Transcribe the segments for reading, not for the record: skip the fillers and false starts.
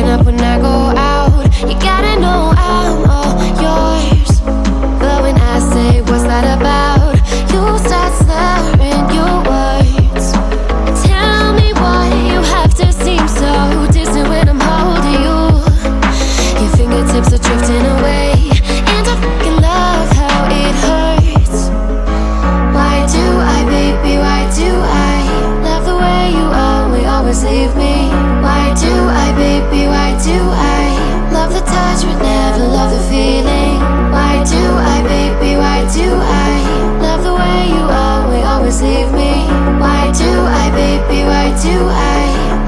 Staying up when I go out. You gotta know I'm all yours. But when I say what's that about, you start slurring your words. Tell me why you have to seem so distant when I'm holding you. Your fingertips are drifting away, and I fucking love how it hurts. Why do I, baby, why do I love the way you always leave me? Why do I, baby, why do I love the touch but never love the feeling? Why do I, baby, why do I love the way you always leave me? Why do I, baby, why do I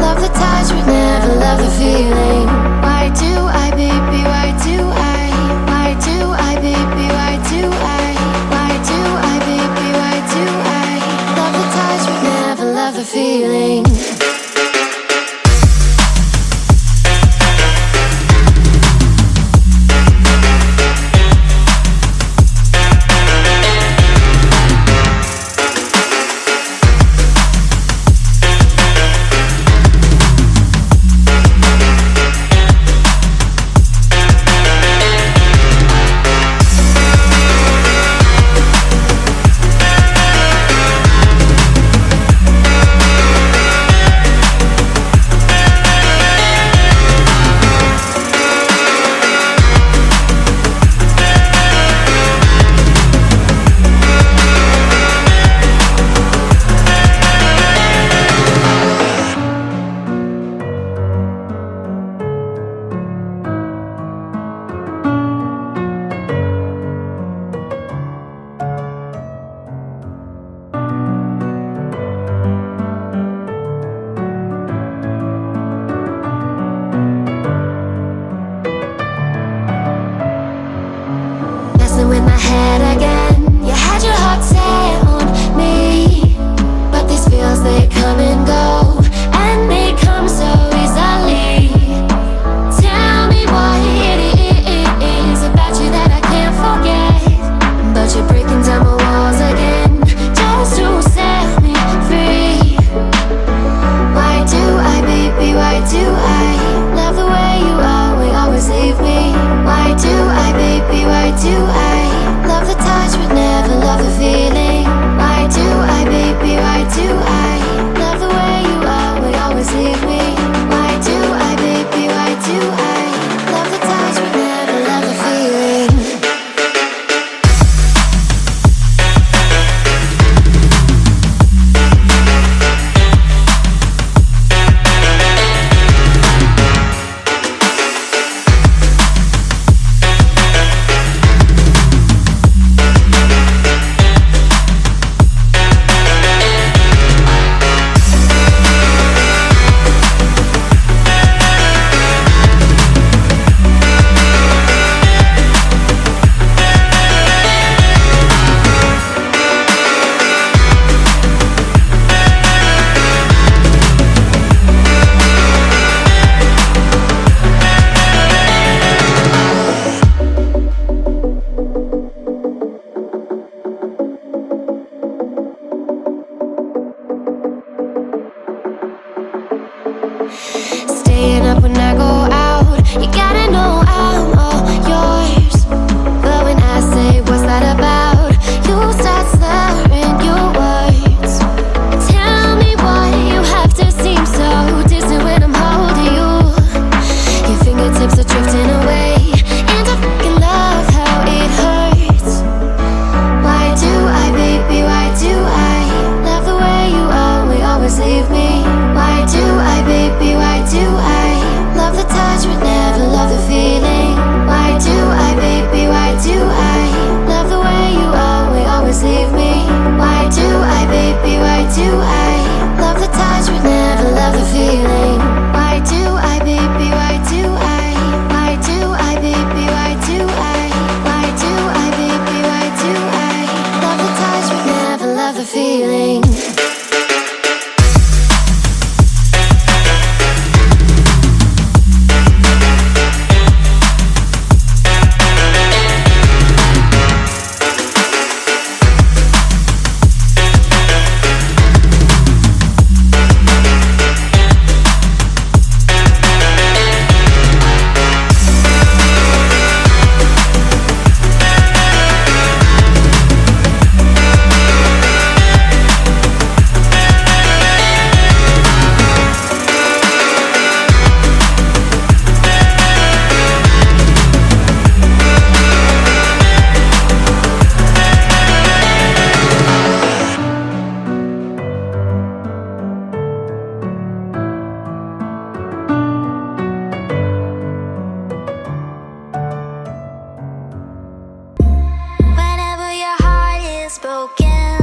love the touch but never love the feeling? Why do I, baby, why do I? Why do I, baby, why do I? Why do I, baby, why do I love the touch but never love the feeling? In my head again, you had your heart set on me, but these feels, they come and go, and they come so easily. Tell me what it is about you that I can't forget, but you're breaking down my walls again, just to set me free. Why do I, baby, why do I love the way you always leave me? Why do I, baby, why do I love the touch but never love the feeling? Why do I, baby, why do I love the way you always leave me? Why do I, baby, why do I love the touch but never love the feeling? Staying up when I go out. You gotta know I'm all yours. But when I say what's that about, you start slurring your words. Tell me why you have to seem so distant when I'm holding you. Your fingertips are drifting away, and I fucking love how it hurts. Why do I, baby, why do I love the way you always leave me? Why do I, baby, why do I love the touch but never love the feeling? Why do I, baby, why do I love the way you always leave me? Why do I, baby, why do I love the touch but never love the feeling? Why do I, baby, why do I? Why do I, baby, why do I? Why do I, baby, why do I love the touch but never love the feeling? you.